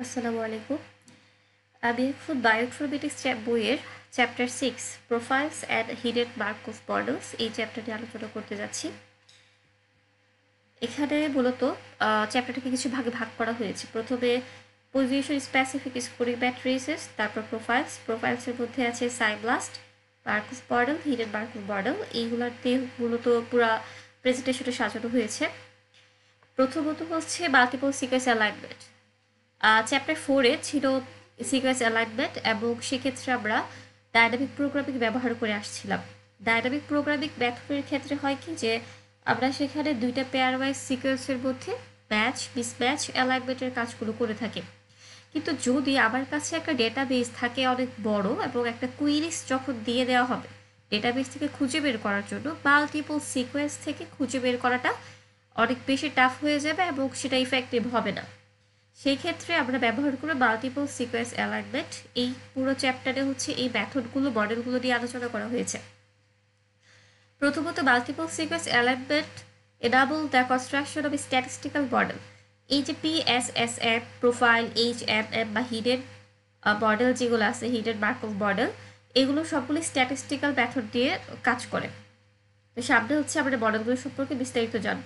আসসালামু আলাইকুম। আমি এখন বায়োইনফরমেটিক্স বইয়ের chapter 6 profiles and hidden Markov models এই চ্যাপ্টারটি আলোচনা করতে যাচ্ছি। এখানে মূলত চ্যাপ্টারটাকে কিছু ভাগে ভাগ করা হয়েছে। প্রথমে পজিশন স্পেসিফিক স্কোরিং ম্যাট্রিসেস, তারপর প্রোফাইলসের মধ্যে আছে PSI BLAST, Markov model, hidden Markov model. এইগুলোতে মূলত পুরা প্রেজেন্টেশনটা সাজানো হয়েছে। প্রথমত হচ্ছে মাল্টিপল সিকোয়েন্স অ্যালাইনমেন্ট। চ্যাপ্টার 4-এ ছিল সিকোয়েন্স অ্যালাইনমেন্ট এবং সেক্ষেত্রে আমরা ডায়নামিক প্রোগ্রামিং ব্যবহার করে আসছিলাম। ডায়নামিক প্রোগ্রামিং মেথডের ক্ষেত্রে হয় কি যে আমরা সেখানে দুইটা পেয়ার ওয়াইজ সিকোয়েন্সের মধ্যে ম্যাচ মিসম্যাচ অ্যালাইনমেন্টের কাজগুলো করে থাকি। কিন্তু যদি আমার কাছে একটা ডেটাবেস থাকে অনেক বড় এবং একটা কুইরিজ যখন দিয়ে দেওয়া হবে ডেটাবেস থেকে খুঁজে বের করার জন্য, মাল্টিপল সিকোয়েন্স থেকে খুঁজে বের করাটা অনেক বেশি টাফ হয়ে যাবে এবং সেটা ইফেক্টিভ হবে না। সেই ক্ষেত্রে আমরা ব্যবহার করব মাল্টিপল সিকোয়েন্স অ্যালাইনমেন্ট। এই পুরো চ্যাপ্টারে হচ্ছে এই মেথডগুলো মডেলগুলো নিয়ে আলোচনা করা হয়েছে। প্রথমত multiple sequence alignment enable the construction of statistical model. এই যে PSSM, প্রোফাইল, HMM বা হিডেন মডেল যেগুলো আছে, হিডেন মার্কভ মডেল, এগুলো সবগুলো স্ট্যাটিস্টিক্যাল মেথড দিয়ে কাজ করে। তো সামনে হচ্ছে আমরা মডেলগুলো সম্পর্কে বিস্তারিত জানব।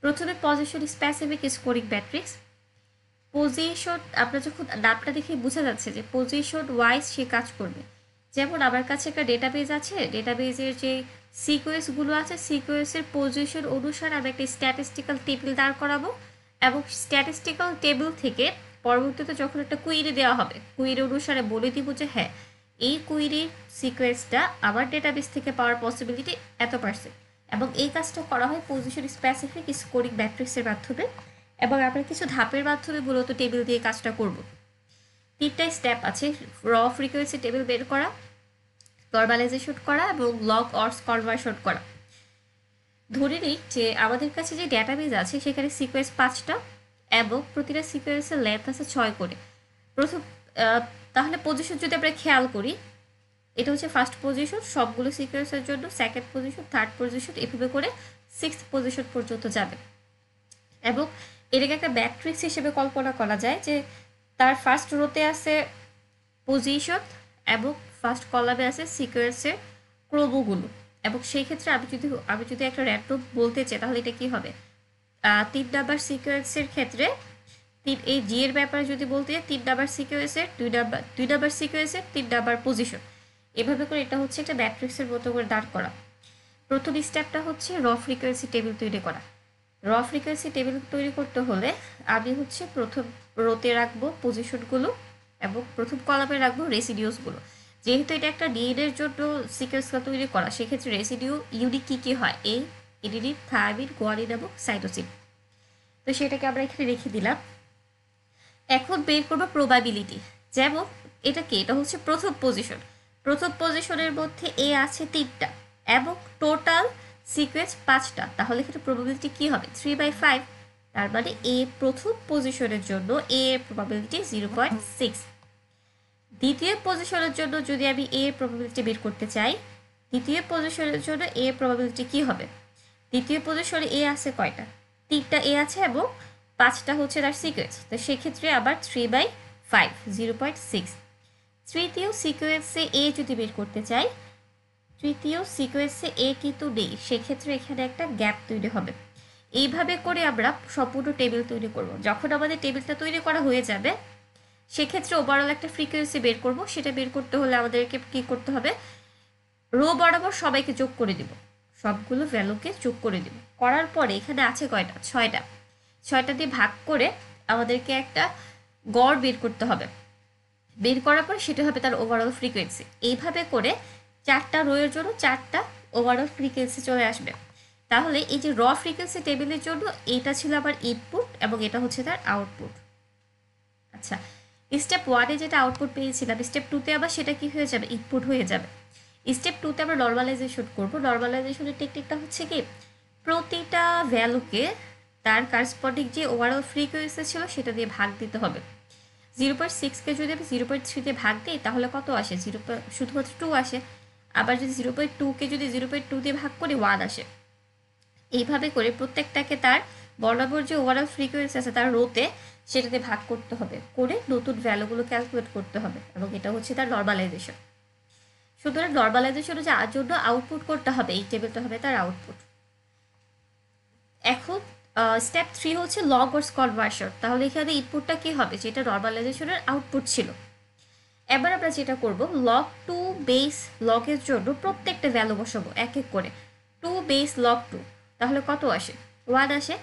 প্রথমে position specific scoring matrix. Position আমরা যখন নামটা দেখে বোঝা যাচ্ছে যে পজিশন ওয়াইজ সে কাজ করবে। যেমন আমার কাছে একটা ডেটাবেজ আছে, ডেটাবেজের যে সিকোয়েন্সগুলো আছে সিকোয়েন্সের পজিশন অনুসারে আমি একটা স্ট্যাটিস্টিক্যাল টেবিল দাঁড় করাবো এবং স্ট্যাটিস্টিক্যাল টেবিল থেকে পরবর্তীতে যখন একটা কুইরি দেওয়া হবে কুইরি অনুসারে বলে দিব যে হ্যাঁ এই কুইরির সিকোয়েন্সটা আমার ডেটাবেস থেকে পাওয়ার পসিবিলিটি এত%। এবং এই কাজটা করা হয় পজিশন স্পেসিফিক স্কোরিং ম্যাট্রিক্সের মাধ্যমে এবং আমরা কিছু ধাপের মাধ্যমে মূলত টেবিল দিয়ে কাজটা করব। 3টা স্টেপ আছে: র ফ্রিকোয়েন্সি টেবিল বের করা, নরমালাইজেশন করা এবং লগ অর্স কনভার্সন করা। ধরে নিই যে আমাদের কাছে যে ডেটাবেজ আছে সেখানে সিকোয়েন্স 5টা এবং প্রতিটা সিকোয়েন্সের লেন্থ আছে 6 করে। প্রথম তাহলে পজিশন যদি আমরা খেয়াল করি, এটা হচ্ছে ফার্স্ট পজিশন সবগুলো সিকোয়েন্সের জন্য, সেকেন্ড পজিশন, থার্ড পজিশন, এভাবে করে 6th পজিশন পর্যন্ত যাবে। এবং এটাকে একটা ম্যাট্রিক্স হিসেবে কল্পনা করা যায় যে তার ফার্স্ট রোতে আছে পজিশন এবং ফার্স্ট কলামে আছে সিকোয়েন্সের ক্রমগুলো। এবং সেই ক্ষেত্রে আমি যদি একটা র্যান্ডম বলতে চাই তাহলে এটা কি হবে, 3 নাম্বার সিকোয়েন্সের ক্ষেত্রে এই জি এর ব্যাপারে যদি বলতে চাই 3 নাম্বার সিকোয়েন্সের 2 নাম্বার সিকোয়েন্সের 3 নাম্বার পজিশন, এভাবে করে এটা হচ্ছে একটা ম্যাট্রিক্সের মতো করে দাঁড় করা। প্রথম স্টেপটা হচ্ছে র ফ্রিকোয়েন্সি টেবিল তৈরি করা। র ফ্রিকোয়েন্সি টেবিল তৈরি করতে হলে আমি হচ্ছে প্রথম রোতে রাখবো পজিশনগুলো এবং প্রথম কলামে রাখবো রেসিডিউসগুলো। যেহেতু এটা একটা ডিএনএর জন্য সিকোয়েন্সটা তৈরি করা, সেক্ষেত্রে রেসিডিউ ইউনিক কী হয়, এই এডিনিন, থায়ামিন, গুয়ানিন এবং সাইটোসিন। তো সেটাকে আমরা এখানে রেখে দিলাম। এখন বের করবো প্রবাবিলিটি। যেমন এটা হচ্ছে প্রথম পজিশন, প্রথম পজিশনের মধ্যে এ আছে 3টা এবং টোটাল সিকোয়েন্স 5টা, তাহলে এখানে প্রবাবিলিটি কি হবে 3/5। তার মানে এ প্রথম পজিশনের জন্য এ এর প্রবাবিলিটি 0.6। দ্বিতীয় পজিশনের জন্য যদি আমি এ এর প্রবাবিলিটি বের করতে চাই, দ্বিতীয় পজিশনের জন্য এ এর প্রবাবিলিটি কি হবে, দ্বিতীয় পজিশনে এ আছে কয়টা, 3টা এ আছে এবং 5টা হচ্ছে তার সিকোয়েন্স, তো সেক্ষেত্রে আবার 3/5 0.6। তৃতীয় সিকোয়েন্সে এ যদি বের করতে চাই, তৃতীয় সিকোয়েন্সে এ কিন্তু নেই, সেক্ষেত্রে এখানে একটা গ্যাপ তৈরি হবে। এইভাবে করে আমরা সম্পূর্ণ টেবিল তৈরি করব। যখন আমাদের টেবিলটা তৈরি করা হয়ে যাবে সেক্ষেত্রে ওভারঅল একটা ফ্রিকোয়েন্সি বের করব। সেটা বের করতে হলে আমাদেরকে কী করতে হবে, রো বরাবর সবাইকে যোগ করে দিব, সবগুলো ভ্যালুকে যোগ করে দিব। করার পরে এখানে আছে কয়টা, 6টা দিয়ে ভাগ করে আমাদেরকে একটা গড় বের করতে হবে। বের করার পর সেটা হবে তার ওভারঅল ফ্রিকোয়েন্সি। এইভাবে করে 4টা রোয়ের জন্য 4টা ওভারঅল ফ্রিকোয়েন্সি চলে আসবে। তাহলে এই যে র ফ্রিকোয়েন্সি টেবিলের জন্য এটা ছিল আবার ইনপুট এবং এটা হচ্ছে তার আউটপুট। আচ্ছা, স্টেপ 1-এ যেটা আউটপুট পেয়েছিলাম, স্টেপ 2-তে আবার সেটা কি হয়ে যাবে, ইনপুট হয়ে যাবে। স্টেপ 2-তে আমরা নর্মালাইজেশন করব। নর্মালাইজেশনের টেকনিকটা হচ্ছে কি, প্রতিটা ভ্যালুকে তার কারেসপন্ডিং যে ওভারঅল ফ্রিকোয়েন্সি ছিল সেটা দিয়ে ভাগ দিতে হবে। 0.6কে যদি আমি 0.3 দিয়ে ভাগ দিই তাহলে কত আসে, শুধুমাত্র 2 আসে। আবার যদি 0.2কে যদি 0.2 দিয়ে ভাগ করি 1 আসে। এইভাবে করে প্রত্যেকটাকে তার বরাবর যে ওভারঅল ফ্রিকোয়েন্সি আছে তার রোতে সেটাতে ভাগ করতে হবে, করে নতুন ভ্যালুগুলো ক্যালকুলেট করতে হবে, এবং এটা হচ্ছে তার নর্মালাইজেশন। সুতরাং নর্মালাইজেশনের জন্য আউটপুট করতে হবে, এই টেবিলটা হবে তার আউটপুট। এখন স্টেপ 3 হচ্ছে লগ ওয়ার্স কনভার্সন। তাহলে এখানে ইনপুটটা কি হবে, যেটা নর্মালাইজেশনের আউটপুট ছিল। এবার আমরা যেটা করব, লগ টু বেস লগের জন্য প্রত্যেকটা ভ্যালু বসাবো এক এক করে। 2 বেস লগ 2, তাহলে কত আসে, 1 আসে।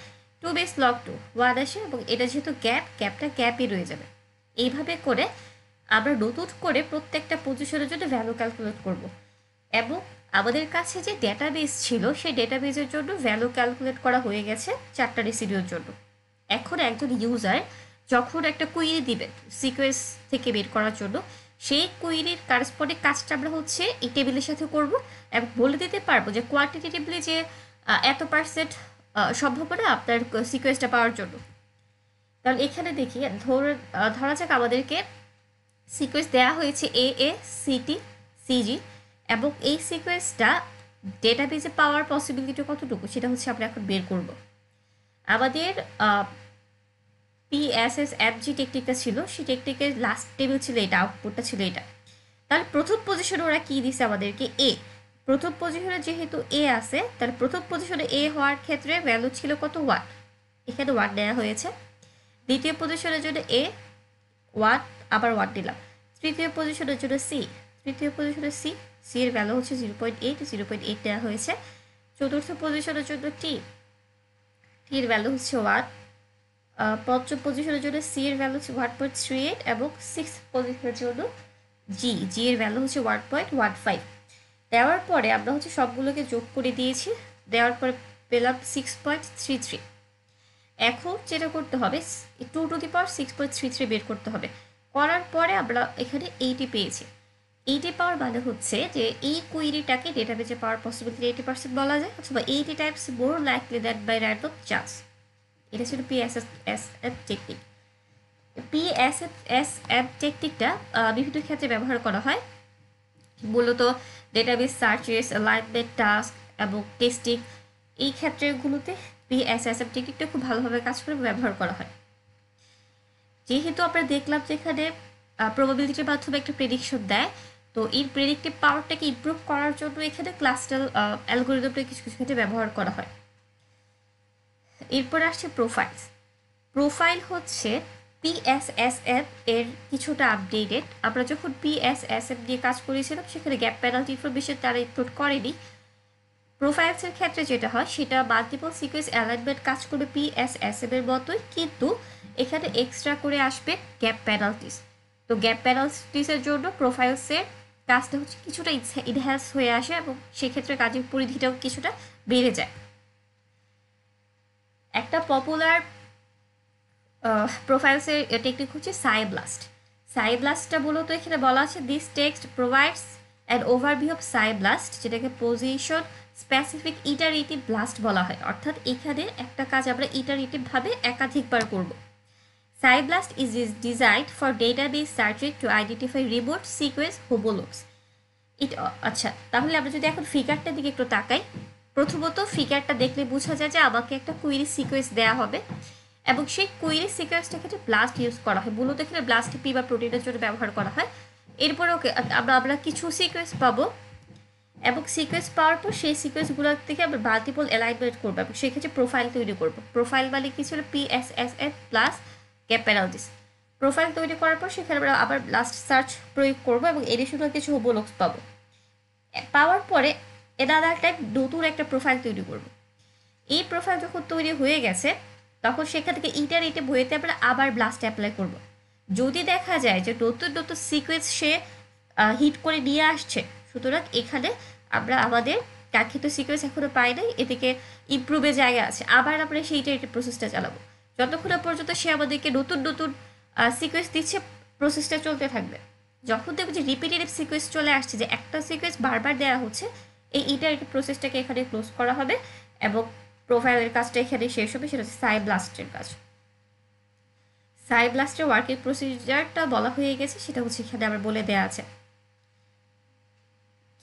2 বেস লগ 2 1 আসে, এবং এটা যেহেতু গ্যাপটা গ্যাপই রয়ে যাবে। এইভাবে করে আমরা নতুন করে প্রত্যেকটা পজিশনের জন্য ভ্যালু ক্যালকুলেট করব, এবং আমাদের কাছে যে ডেটাবেস ছিল সেই ডেটাবেসের জন্য ভ্যালু ক্যালকুলেট করা হয়ে গেছে 4টা রেসিডিউর জন্য। এখন একজন ইউজার যখন একটা কুইরি দিবে সিকোয়েন্স থেকে বের করার জন্য, সেই কুইরির কারেসপন্ডিং কাজটা আমরা হচ্ছে এই টেবিলের সাথে করব, এবং বলে দিতে পারবো যে কোয়ান্টিটেটিভলি যে এত পার্সেন্ট সম্ভাবনা আপনার সিকোয়েন্সটা পাওয়ার জন্য। তাহলে এখানে দেখি, ধরা যাক আমাদেরকে সিকোয়েন্স দেওয়া হয়েছে এ সিটি সিজি, এবং এই সিকোয়েন্সটা ডেটাবেজে পাওয়ার পসিবিলিটি কতটুকু সেটা হচ্ছে আমরা এখন বের করব। আমাদের পিএসএস এফজি টেকনিকটা ছিল, সেই টেকনিকের লাস্ট টেবিল ছিল এটা, আউটপুটটা ছিল এটা। তাহলে প্রথম পজিশনে ওরা কী দিছে আমাদেরকে, এ। প্রথম পজিশনে যেহেতু এ আছে, তাহলে প্রথম পজিশনে এ হওয়ার ক্ষেত্রে ভ্যালু ছিল কত, 1, এখানে 1 নেওয়া হয়েছে। দ্বিতীয় পজিশনের জন্য এ 1, আবার 1 দিলাম। তৃতীয় পজিশনের জন্য সি, তৃতীয় পজিশনে সি এর ভ্যালু হচ্ছে 0.8 দেওয়া হয়েছে। চতুর্থ পজিশনের জন্য টি এর ভ্যালু হচ্ছে 1। পঞ্চম পজিশনের জন্য সি এর ভ্যালু হচ্ছে 1.38, এবং সিক্স পজিশনের জন্য জি এর ভ্যালু হচ্ছে 1.15। দেওয়ার পরে আমরা হচ্ছে সবগুলোকে যোগ করে দিয়েছি, দেওয়ার পরে পেলাম 6.33। এখন যেটা করতে হবে, 2^6.33 বের করতে হবে। করার পরে আমরা এখানে 80 পেয়েছি। 80 পাওয়ার মানে হচ্ছে যে এই কুইরিটাকে ডেটাবেজে পাওয়ার পসিবিলিটি 80% বলা যায়, অথবা 80 times more likely that by random chance. এটা ছিল পিএসএসএম টেকনিক। পিএসএসএম টেকনিকটা বিভিন্ন ক্ষেত্রে ব্যবহার করা হয়, মূলত ডেটাবেস সার্চেস, অ্যালাইনমেন্ট, টাস্ক এবং টেস্টিং, এই ক্ষেত্রগুলোতে পিএসএসএম টেকনিকটা খুব ভালোভাবে কাজ করে ব্যবহার করা হয়। যেহেতু আমরা দেখলাম যে এখানে প্রবাবিলিটির মাধ্যমে একটা প্রেডিকশন দেয়, তো এই প্রেডিক্টিভ পাওয়ারটাকে ইমপ্রুভ করার জন্য এখানে ক্লাস্টার অ্যালগোরিদমটা কিছু কিছু ক্ষেত্রে ব্যবহার করা হয়। এরপরে আসছে প্রোফাইলস। প্রোফাইল হচ্ছে পিএসএসএম এর কিছুটা আপডেটেড। আমরা যখন পিএসএসএম নিয়ে কাজ করেছিলাম সেখানে গ্যাপ পেনাল্টি ইনফরমেশন তারা ইনক্লুড করেনি। প্রোফাইলসের ক্ষেত্রে যেটা হয় সেটা মাল্টিপল সিকোয়েন্স অ্যালাইনমেন্ট কাজ করবে পিএসএসএম এর মতোই, কিন্তু এখানে এক্সট্রা করে আসবে গ্যাপ পেনাল্টিস। তো গ্যাপ পেনাল্টিসের জন্য প্রোফাইলসের কাজটা হচ্ছে কিছুটা ইনহ্যান্স হয়ে আসে, এবং সেক্ষেত্রে কাজের পরিধিটাও কিছুটা বেড়ে যায়। একটা পপুলার প্রোফাইলসের টেকনিক হচ্ছে সাইব্লাস্ট। সাইব্লাস্টটা মূলত এখানে বলা আছে, this text provides an overview of PSI BLAST, যেটাকে পজিশন স্পেসিফিক ইটারেটিভ ব্লাস্ট বলা হয়। অর্থাৎ এখানে একটা কাজ আমরা ইটারেটিভভাবে একাধিকবার করব। PSI BLAST is designed for database searching to identify remote sequence homologs. আচ্ছা, তাহলে আমরা যদি এখন ফিগারটার দিকে একটু তাকাই, প্রথমত ফিগারটা দেখলে বোঝা যায় যে আমাকে একটা কুইরি সিকোয়েন্স দেওয়া হবে, এবং সেই কুইরি সিকোয়েন্সটা ক্ষেত্রে ব্লাস্ট ইউজ করা হয়। মূলত এখানে ব্লাস্ট পি বা প্রোটিনের জন্য ব্যবহার করা হয়। এরপরে ওকে আমরা কিছু সিকোয়েন্স পাবো, এবং সিকোয়েন্স পাওয়ার পর সেই সিকোয়েন্সগুলোর থেকে আমরা মাল্টিপল অ্যালাইনমেন্ট করবো, এবং সেক্ষেত্রে প্রোফাইল তৈরি করবো। প্রোফাইল মানে কি ছিল, PSSM plus gap penalties. Profile তৈরি করার পর সেখানে আমরা আবার লাস্ট সার্চ প্রয়োগ করবো, এবং এডিশনাল কিছু হোমোলগস পাবো। পাওয়ার পরে এনাদার টাইপ নতুন একটা প্রোফাইল তৈরি করবো। এই প্রোফাইল যখন তৈরি হয়ে গেছে, তখন সেখান থেকে ইটারেটিভ ওয়েতে আমরা আবার ব্লাস্ট অ্যাপ্লাই করব। যদি দেখা যায় যে নতুন নতুন সিকোয়েন্স সে হিট করে নিয়ে আসছে, সুতরাং এখানে আমরা আমাদের কাঙ্ক্ষিত সিকোয়েন্স এখনও পাই নাই, এদিকে ইমপ্রুভের জায়গা আছে, আবার আমরা সেই ইটারেটিভ প্রসেসটা চালাবো। যতক্ষণ পর্যন্ত সে আমাদেরকে নতুন নতুন সিকোয়েন্স দিচ্ছে, প্রসেসটা চলতে থাকবে। যখন দেখবো যে রিপিটেটিভ সিকোয়েন্স চলে আসছে, যে একটা সিকোয়েন্স বারবার দেওয়া হচ্ছে, এই ইটারেটিভ প্রসেসটাকে এখানে ক্লোজ করা হবে, এবং প্রোফাইলের কাজটা এখানে শেষ হবে। সেটা হচ্ছে সাইব্লাস্টের কাজ। সাইব্লাস্টের ওয়ার্কিং প্রসিজারটা বলা হয়ে গেছে, সেটা হচ্ছে এখানে আবার বলে দেওয়া আছে।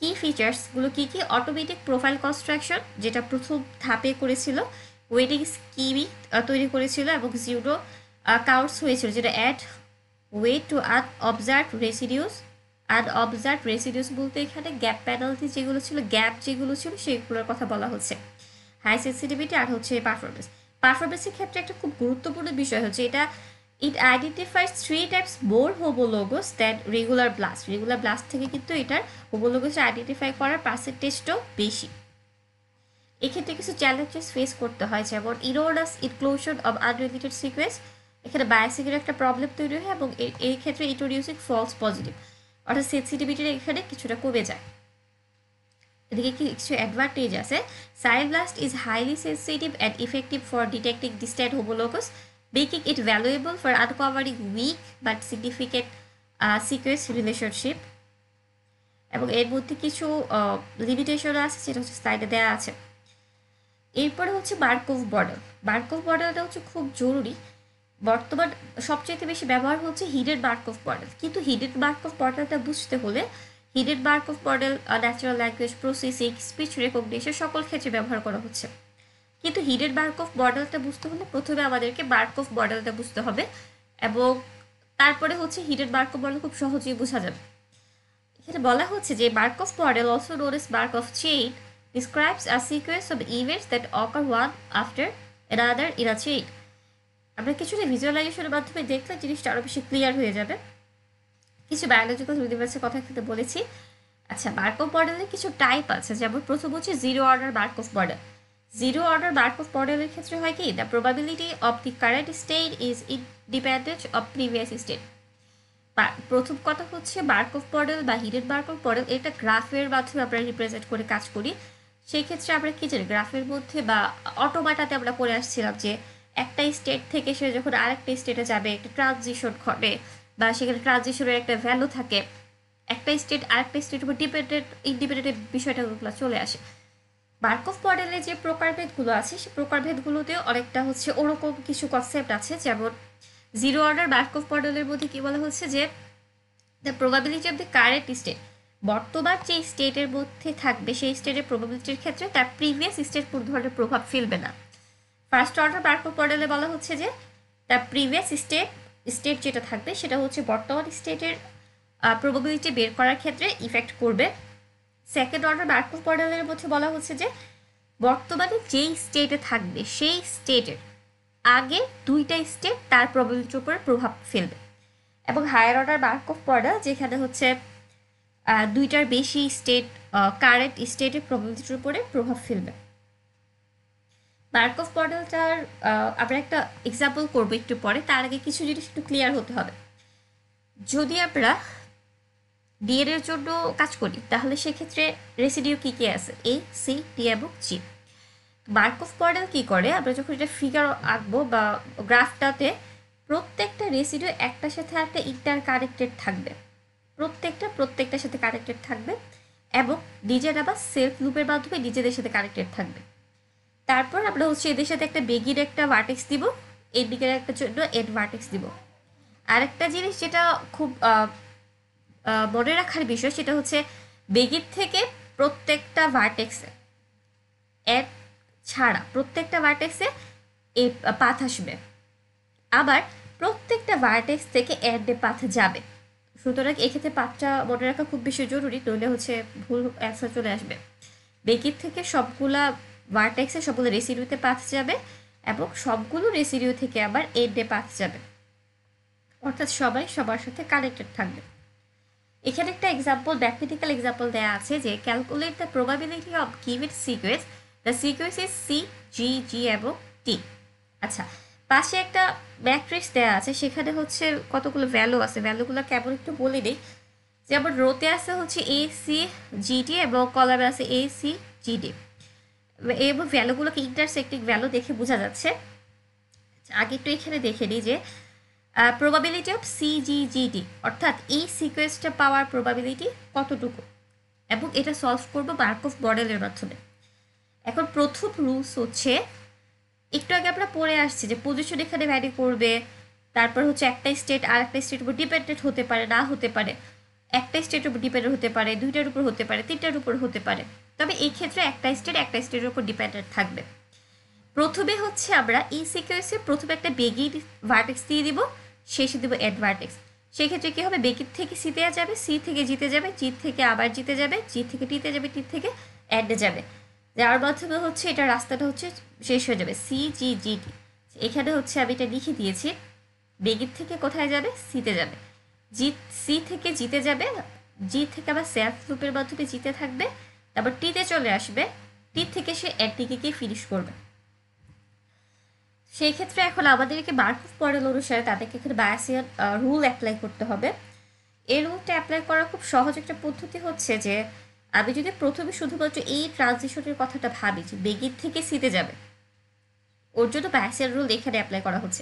কি ফিচার্সগুলো কী কী, অটোমেটিক প্রোফাইল কনস্ট্রাকশন যেটা প্রথম ধাপে করেছিল, ওয়েডিং স্কিমি তৈরি করেছিল, এবং জিউডো কাউন্টস হয়েছিল, যেটা add weight to unobserved residues. Unobserved residues বলতে এখানে গ্যাপ পেনাল্টি যেগুলো ছিল, গ্যাপ যেগুলো ছিল সেগুলোর কথা বলা হচ্ছে। হাই সেন্সিটিভিটি আর হচ্ছে পারফরমেন্স। পারফরমেন্সের ক্ষেত্রে একটা খুব গুরুত্বপূর্ণ বিষয় হচ্ছে এটা, it identifies 3 times more homologous than regular BLAST. Regular BLAST থেকে কিন্তু এটার হোমোলোগোস আইডেন্টিফাই করার পার্সেন্টেজটাও বেশি। এক্ষেত্রে কিছু চ্যালেঞ্জেস ফেস করতে হয়, যেমন ইরোনাস ইনক্লুশন অব আনরিলেটেড সিকোয়েন্স। এখানে বায়োসিকের একটা প্রবলেম তৈরি হয় এবং এই ক্ষেত্রে ইন্ট্রোডিউসিং ফলস পজিটিভ, অর্থাৎ সেন্সিটিভিটিটা এখানে কিছুটা কমে যায়। এদিকে কিছু অ্যাডভান্টেজ আছে। PSI BLAST is highly sensitive and effective for detecting distant homologous, making it valuable for uncovering weak but significant sequence relationship. এবং এর মধ্যে কিছু লিমিটেশন আছে, যেটা হচ্ছে স্লাইডে দেওয়া আছে। এরপরে হচ্ছে মার্কভ মডেল। মার্কভ মডেলটা হচ্ছে খুব জরুরি। বর্তমান সবচেয়ে বেশি ব্যবহার হচ্ছে হিডেন মার্কভ মডেল, কিন্তু হিডেন মার্কভ মডেলটা বুঝতে হলে hidden Markov model natural language processing, speech recognition সকল ক্ষেত্রে ব্যবহার করা হচ্ছে। কিন্তু হিডেন মার্কভ মডেলটা বুঝতে হলে প্রথমে আমাদেরকে মার্কভ মডেলটা বুঝতে হবে, এবং তারপরে হচ্ছে হিডেন মার্কভ মডেল খুব সহজেই বোঝা যাবে। এখানে বলা হচ্ছে যে Markov model, also known as Markov chain, describes a sequence of events that occur one after another in a chain. আমরা কিছুটা ভিজুয়ালাইজেশনের মাধ্যমে দেখলে জিনিসটা আরও বেশি ক্লিয়ার হয়ে যাবে। কিছু বায়োলজিক্যাল ইউনিভার্সের কথা কিন্তু বলেছি। আচ্ছা, মার্কভ মডেলের কিছু টাইপ আছে, যেমন প্রথম হচ্ছে zero order Markov model. Zero order Markov মডেলের ক্ষেত্রে হয় কি, the probability of the current state is independent of previous state. প্রথম কথা হচ্ছে মার্কভ মডেল বা হিডেন মার্কভ মডেল, এটা গ্রাফের মাধ্যমে আমরা রিপ্রেজেন্ট করে কাজ করি। সেই ক্ষেত্রে আমরা কি জানি, গ্রাফের মধ্যে বা অটোমাটাতে আমরা পড়ে আসছিলাম যে একটা স্টেট থেকে সে যখন আরেকটা স্টেটে যাবে একটা ট্রানজিশন ঘটে, বা সেখানে ট্রানজিশনের একটা ভ্যালু থাকে, একটা স্টেট আরেকটা স্টেটের উপর ইন্ডিপেন্ডেন্ট বিষয়টা চলে আসে। মার্কভ মডেলে যে প্রকারভেদগুলো আছে সেই প্রকারভেদগুলোতেও অনেকটা হচ্ছে ওরকম কিছু কনসেপ্ট আছে। যেমন জিরো অর্ডার মার্কভ মডেলের মধ্যে কি বলা হচ্ছে যে the probability of the current state, বর্তমান যে স্টেটের মধ্যে থাকবে সেই স্টেটের প্রবাবিলিটির ক্ষেত্রে তার প্রিভিয়াস স্টেট কোনো ধরনের প্রভাব ফেলবে না। ফার্স্ট অর্ডার মার্কভ মডেলে বলা হচ্ছে যে তার প্রিভিয়াস স্টেট যেটা থাকবে সেটা হচ্ছে বর্তমান স্টেটের প্রবাবিলিটি বের করার ক্ষেত্রে ইফেক্ট করবে। সেকেন্ড অর্ডার মার্কভ মডেলের মধ্যে বলা হচ্ছে যে বর্তমানে যেই স্টেটে থাকবে সেই স্টেটের আগে দুইটা স্টেট তার প্রবাবিলিটির উপরে প্রভাব ফেলবে। এবং হায়ার অর্ডার মার্কভ মডেল, যেখানে হচ্ছে দুইটার বেশি স্টেট কারেন্ট স্টেটের প্রবাবিলিটির উপরে প্রভাব ফেলবে। মার্কভ মডেলটার আমরা একটা এক্সাম্পল করবো একটু পরে, তার আগে কিছু জিনিস একটু ক্লিয়ার হতে হবে। যদি আমরা ডিএনএর জন্য কাজ করি তাহলে সেক্ষেত্রে রেসিডিউ কী কী আছে, এ, সি, টি এবং জি। মার্কভ মডেল কী করে, আমরা যখন এটা ফিগার আঁকবো বা গ্রাফটাতে প্রত্যেকটা রেসিডিউ একটার সাথে একটা ইন্টার কানেক্টেড থাকবে, প্রত্যেকটার সাথে কানেক্টেড থাকবে, এবং নিজের আবার সেলফ লুপের মাধ্যমে নিজেদের সাথে কানেক্টেড থাকবে। তারপর আমরা হচ্ছে এদের সাথে একটা বেগির একটা ভার্টেক্স দিব, এর দিকের একটা জন্য এড ভার্টেক্স দিব। আরেকটা জিনিস যেটা খুব মনে রাখার বিষয় সেটা হচ্ছে বেগির থেকে প্রত্যেকটা ভার্টেক্সে এড ছাড়া প্রত্যেকটা ভার্টেক্সে এ পাথ আসবে, আবার প্রত্যেকটা ভার্টেক্স থেকে এডে পাথ যাবে। সুতরাং এক্ষেত্রে পাথটা মনে রাখা খুব বেশি জরুরি, নইলে হচ্ছে ভুল অ্যান্সার চলে আসবে। বেগির থেকে সবগুলা ভার্টেক্সে সবগুলো রেসিডিউতে পাথ যাবে, এবং সবগুলো রেসিডিউ থেকে আবার এডে পাথ যাবে, অর্থাৎ সবাই সবার সাথে কানেক্টেড থাকবে। এখানে একটা এক্সাম্পল, ম্যাথমেটিক্যাল এক্সাম্পল দেওয়া আছে যে calculate the probability of given sequence, the sequence is C, G, G এবং টি। আচ্ছা, পাশে একটা ম্যাট্রিক্স দেওয়া আছে, সেখানে হচ্ছে কতগুলো ভ্যালু আছে, ভ্যালুগুলো কেমন একটু বলে দিই। যেমন রোতে আছে হচ্ছে এ, সি, জিটি এবং কলামে আছে এ, সি, জিডি, এবং ভ্যালুগুলোকে ইন্টারসেক্টিং ভ্যালু দেখে বোঝা যাচ্ছে। আগে একটু এখানে দেখে নিই যে প্রবাবিলিটি অফ সিজিজিডি, অর্থাৎ এই সিকোয়েন্সটা পাওয়ার প্রবাবিলিটি কতটুকু, এবং এটা সলভ করবো মার্কভ মডেলের মাধ্যমে। এখন প্রথম রুলস হচ্ছে, একটু আগে আমরা পড়ে আসছি যে পজিশন এখানে ভ্যারি করবে, তারপর হচ্ছে একটা স্টেট আর একটা স্টেটের উপর ডিপেন্ডেন্ট হতে পারে, না হতে পারে, একটা স্টেটের উপর ডিপেন্ডেন্ট হতে পারে, দুইটার উপর হতে পারে, তিনটার উপর হতে পারে, তবে এই ক্ষেত্রে একটা স্টেটের উপর ডিপেন্ডেন্ট থাকবে। প্রথমে হচ্ছে আমরা এই সিকোয়েন্সে প্রথমে একটা বেগির ভার্টেক্স দিয়ে দিব, শেষে দিব এড ভার্টেক্স। সেক্ষেত্রে কী হবে, বেগির থেকে সিতে যাবে, সি থেকে জিতে যাবে, জি থেকে আবার জিতে যাবে, জি থেকে টিতে যাবে, টি থেকে অ্যাডে যাবে, যার মাধ্যমে হচ্ছে এটা রাস্তাটা হচ্ছে শেষ হয়ে যাবে সি জি জি টি। এখানে হচ্ছে আমি এটা লিখে দিয়েছি, বেগির থেকে কোথায় যাবে, সিতে যাবে, জি সি থেকে জিতে যাবে, জি থেকে আবার সেলফ লুপের মাধ্যমে জিতে থাকবে, তারপর টিতে চলে আসবে, টি থেকে সে এর দিকে গিয়ে ফিনিশ করবে। সেই ক্ষেত্রে এখন আমাদেরকে মার্কভ মডেল অনুসারে তাদেরকে এখানে বায়াসিয়ান রুল অ্যাপ্লাই করতে হবে। এই রুলটা অ্যাপ্লাই করার খুব সহজ একটা পদ্ধতি হচ্ছে যে আমি যদি প্রথমে শুধুমাত্র এই ট্রানজিশনের কথাটা ভাবি যে বেগির থেকে সিতে যাবে, ওর জন্য বায়াসিয়ান রুল এখানে অ্যাপ্লাই করা হচ্ছে।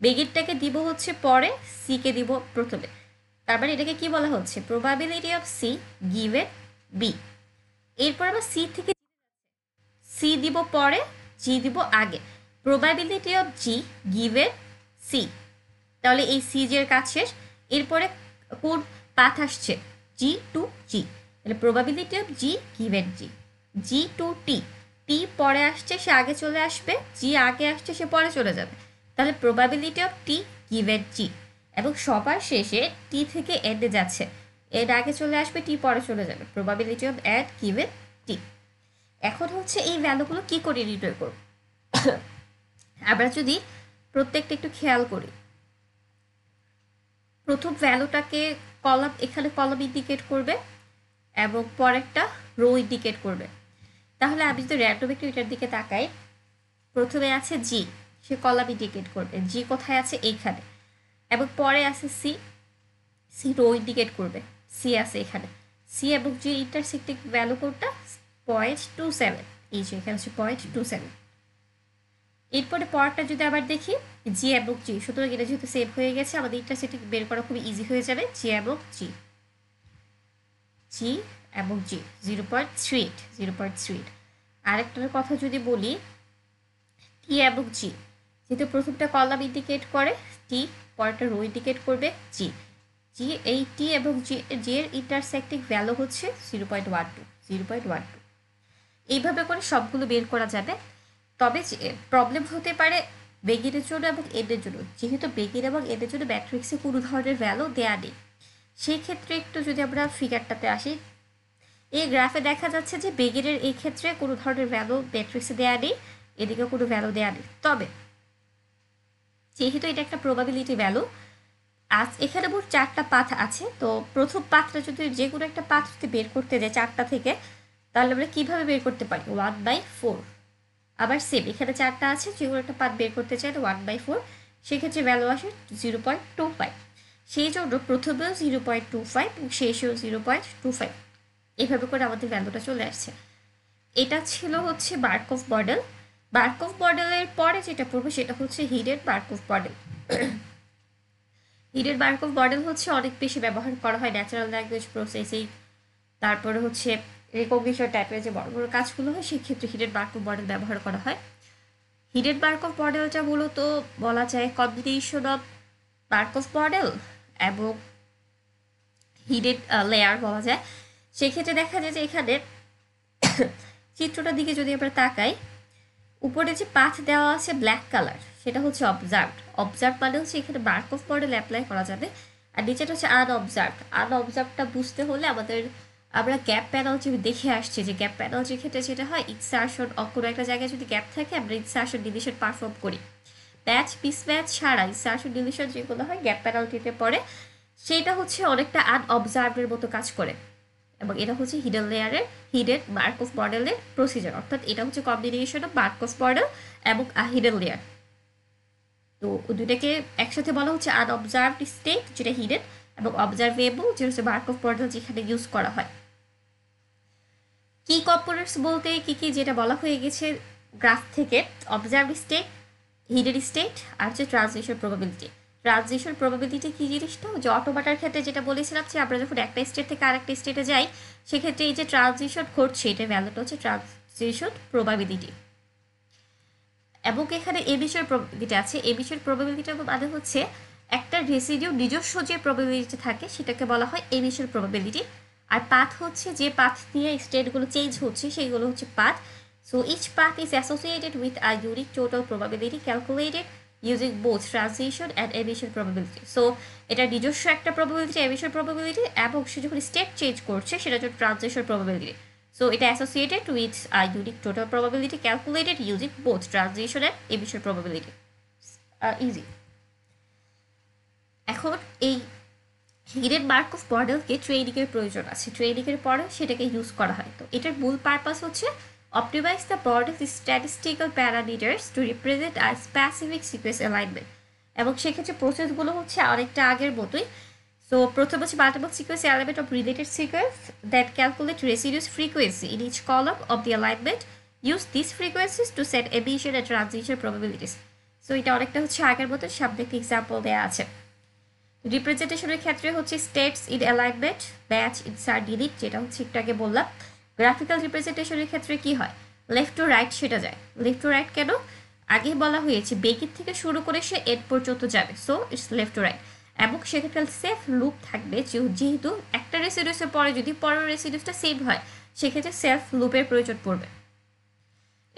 বেগিরটাকে দিব হচ্ছে পরে, সিকে দিব প্রথমে, তার মানে এটাকে কি বলা হচ্ছে, probability of C given B. এরপর আবার সি থেকে সি দিব পরে, জি দিব আগে, probability of G given C. তাহলে এই সি জি এর কাজ শেষ। এরপরে কোন পাথ আসছে, জি টু জি, তাহলে probability of G given G, G to T, T পরে আসছে সে আগে চলে আসবে, জি আগে আসছে সে পরে চলে যাবে, তাহলে প্রবাবিলিটি অফ টি গিভেন জি। এবং সবার শেষে টি থেকে এডে যাচ্ছে, এড আগে চলে আসবে, টি পরে চলে যাবে, প্রবাবিলিটি অফ এড গিভেন টি। এখন হচ্ছে এই ভ্যালুগুলো কি করে নির্ণয় করব, আমরা যদি প্রত্যেকটা একটু খেয়াল করি, প্রথম ভ্যালুটাকে কলাম, এখানে কলাম ইন্ডিকেট করবে এবং পরেরটা রো ইন্ডিকেট করবে। তাহলে আমি যদি র্যান্ডম একটু এটার দিকে তাকাই, প্রথমে আছে জি, সে কলাম ইন্ডিকেট করবে, জি কোথায় আছে এইখানে, এবং পরে আছে সি, সি রো ইন্ডিকেট করবে, সি আছে এখানে, সি এবং জি ইন্টারসেক্টিং ভ্যালু কোনটা, 0.27, এই যে এখানে হচ্ছে 0.27। এরপরে পরেরটা যদি আবার দেখি, জি এবং জি, সুতরাং এটা যেহেতু সেভ হয়ে গেছে আমাদের ইন্টারসেক্টিং বের করা খুবই ইজি হয়ে যাবে, জি এবং জি, জি এবং জি 0.38, 0.38। আরেকটার কথা যদি বলি, টি এবং জি, যেহেতু প্রথমটা কলাম ইন্ডিকেট করে টি, পরেরটা রো ইন্ডিকেট করবে জি, জি এই টি এবং জি এর ইন্টারসেক্টিং ভ্যালু হচ্ছে 0.12, 0.12। এইভাবে করে সবগুলো বের করা যাবে। তবে প্রবলেম হতে পারে বেগিনের জন্য এবং এডের জন্য, যেহেতু বেগিন এবং এডের জন্য ম্যাট্রিক্সে কোনো ধরনের ভ্যালু দেয়া নেই। সেই ক্ষেত্রে একটু যদি আমরা ফিগারটাতে আসি, এই গ্রাফে দেখা যাচ্ছে যে বেগিনের এই ক্ষেত্রে কোনো ধরনের ভ্যালু ম্যাট্রিক্সে দেয়া নেই, এদিকে কোনো ভ্যালু দেয়া নেই। তবে যেহেতু এটা একটা প্রবাবিলিটি ভ্যালু, আজ এখানে মোট 4টা পাথ আছে, তো প্রথম পাথটা যদি যে কোনো একটা পাথ যদি বের করতে যায় 4টা থেকে, তাহলে আমরা কীভাবে বের করতে পারি, 1/4। আবার সেম এখানে 4টা আছে, যে কোনো একটা পাথ বের করতে চাই 1/4, সেক্ষেত্রে ভ্যালু আসে 0.25। সেই জন্য প্রথমেও 0.25 এবং শেষেও 0.25, এভাবে করে আমাদের ভ্যালুটা চলে আসছে। এটা ছিল হচ্ছে মার্কভ মডেল। মার্কভ মডেলের পরে যেটা পড়বো সেটা হচ্ছে hidden Markov model. Hidden Markov model হচ্ছে অনেক বেশি ব্যবহার করা হয় ন্যাচারাল ল্যাঙ্গুয়েজ প্রসেসিং, তারপরে হচ্ছে রেকগনিশন টাইপের যে বড় বড় কাজগুলো হয় সেক্ষেত্রে হিডেন মার্কভ মডেল ব্যবহার করা হয়। হিডেন মার্কভ মডেলটা মূলত বলা যায় কম্বিনেশন অফ মার্কভ মডেল এবং হিডেন লেয়ার বলা যায়। সেক্ষেত্রে দেখা যায় যে এখানে চিত্রটার দিকে যদি আমরা তাকাই, উপরে যে পাথ দেওয়া আছে ব্ল্যাক কালার, সেটা হচ্ছে অবজার্ভড। অবজার্ভ মানে হচ্ছে এখানে মার্কভ মডেল অ্যাপ্লাই করা যাবে, আর নিচেটা হচ্ছে আনঅবজার্ভড। আনঅবজার্ভটা বুঝতে হলে আমরা গ্যাপ পেনাল্টি দেখে আসছি, যে গ্যাপ পেনাল্টির ক্ষেত্রে যেটা হয়, ইনসারশন কোনো একটা জায়গায় যদি গ্যাপ থাকে আমরা ইনসারশন ডিলিশন পারফর্ম করি, ম্যাচ মিসম্যাচ ছাড়া ইনসারশন ডিলিশন যেগুলো হয় গ্যাপ পেনাল্টিতে পড়ে, সেইটা হচ্ছে অনেকটা আনঅবজার্ভের মতো কাজ করে। এবং এটা হচ্ছে হিডেন লেয়ারের, হিডেন মার্কভ মডেলের প্রসিজার, অর্থাৎ এটা হচ্ছে কম্বিনেশন অফ মার্কভ মডেল এবং হিডেন লেয়ার। তো দুটাকে একসাথে বলা হচ্ছে আনঅবজার্ভড স্টেট যেটা হিডেন, এবং অবজারভেবল যেটা হচ্ছে মার্কভ মডেল যেখানে ইউজ করা হয়। কি কম্পোনেন্টস বলতে কি কি যেটা বলা হয়ে গেছে গ্রাফ থেকে, অবজার্ভ স্টেট, হিডেন স্টেট, আর হচ্ছে ট্রানজিশন প্রবাবিলিটি। ট্রানজিশন প্রবাবিলিটি কি জিনিসটা, যে অটোমাটার ক্ষেত্রে যেটা বলেছিলাম যে আমরা যখন একটা স্টেট থেকে আরেকটা স্টেটে যাই, সেক্ষেত্রে এই যে ট্রানজিশন ঘটছে এটার ভ্যালুটা হচ্ছে ট্রানজিশন প্রবাবিলিটি। এবং এখানে এ বিষয়ের প্রবাবিলিটি আছে, এ বিষয়ের প্রবাবিলিটি মানে হচ্ছে একটা রেসিডিউ নিজস্ব যে প্রবাবিলিটি থাকে সেটাকে বলা হয় এ বিষয়ের প্রবাবিলিটি। আর পাথ হচ্ছে যে পাথ দিয়ে স্টেটগুলো চেঞ্জ হচ্ছে সেইগুলো হচ্ছে path, So each path is associated with a unique total probability calculated using both transition and emission probability. So এটা নিজস্ব একটা probability emission probability এবং সে যখন স্টেট চেঞ্জ করছে সেটা হচ্ছে ট্রানজিশন probability. So এটা associated with a unique total probability calculated using both transition and emission probability. Easy. এখন এই হিডেন মার্কভ মডেলকে ট্রেনিংয়ের প্রয়োজন আছে, ট্রেনিংয়ের পরে সেটাকে ইউজ করা হয়। তো এটার মূল পারপাস হচ্ছে optimise the models statistical parameters to represent a specific sequence alignment, এবং সেক্ষেত্রে প্রসেসগুলো হচ্ছে অনেকটা আগের মতোই। সো প্রথম হচ্ছে multiple sequence element of related sequence that calculate residues frequency in each column of the alignment, use this frequencies to set emission and transition probabilities. So এটা অনেকটা হচ্ছে আগের মতো, সামনে একটা এক্সাম্পল দেওয়া আছে। রিপ্রেজেন্টেশনের ক্ষেত্রে হচ্ছে states in alignment, batch, insert, delete, যেটা হচ্ছে একটু আগে বললাম। গ্রাফিক্যাল রিপ্রেজেন্টেশনের ক্ষেত্রে কি হয়, লেফট টু রাইট সেটা যায়। লেফট টু রাইট কেন, আগেই বলা হয়েছে বেগিন থেকে শুরু করে সে এন্ড পর্যন্ত যাবে, so it's left to right. এবং সেক্ষেত্রে সেফ লুপ থাকবে, যেহেতু একটা রেসিডিউসের পরে যদি পরের রেসিডিউসটা সেম হয় সেক্ষেত্রে সেলফ লুপের প্রয়োজন পড়বে।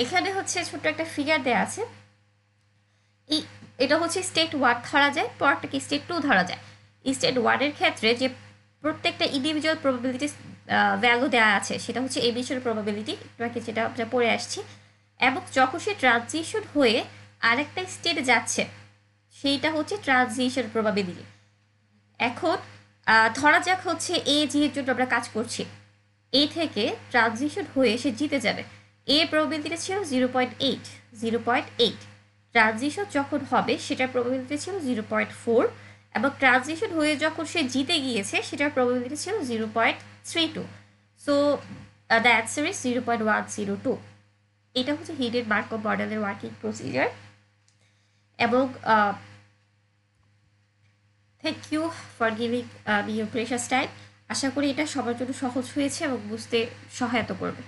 এখানে হচ্ছে ছোট্ট একটা ফিগার দেওয়া আছে, এটা হচ্ছে স্টেট 1 ধরা যায়, পরটাকে স্টেট 2 ধরা যায়। স্টেট 1-এর ক্ষেত্রে যে প্রত্যেকটা ইন্ডিভিজুয়াল প্রবাবিলিটি ভ্যালু দেওয়া আছে সেটা হচ্ছে এমিশন প্রবাবিলিটি, তোমাকে যেটা আমরা পড়ে আসছি। এবং যখন সে ট্রানজিশন হয়ে আরেকটা স্টেটে যাচ্ছে সেইটা হচ্ছে ট্রানজিশন প্রবাবিলিটি। এখন ধরা যাক হচ্ছে এ জির জন্য আমরা কাজ করছি, এ থেকে ট্রানজিশন হয়ে সে জিতে যাবে। এ প্রবাবিলিটিটা ছিল 0.8, ট্রানজিশন যখন হবে সেটার প্রবাবিলিটি ছিল 0.4, এবং ট্রানজিশন হয়ে যখন সে জিতে গিয়েছে সেটার প্রবাবিলিটি ছিল 0.32। So the answer is 0.102। এটা হচ্ছে হিডেন মার্কভ মডেলের ওয়ার্কিং প্রসিজার। এবং thank you for giving me your precious time. আশা করি এটা সবার জন্য সহজ হয়েছে এবং বুঝতে সহায়তা করবে।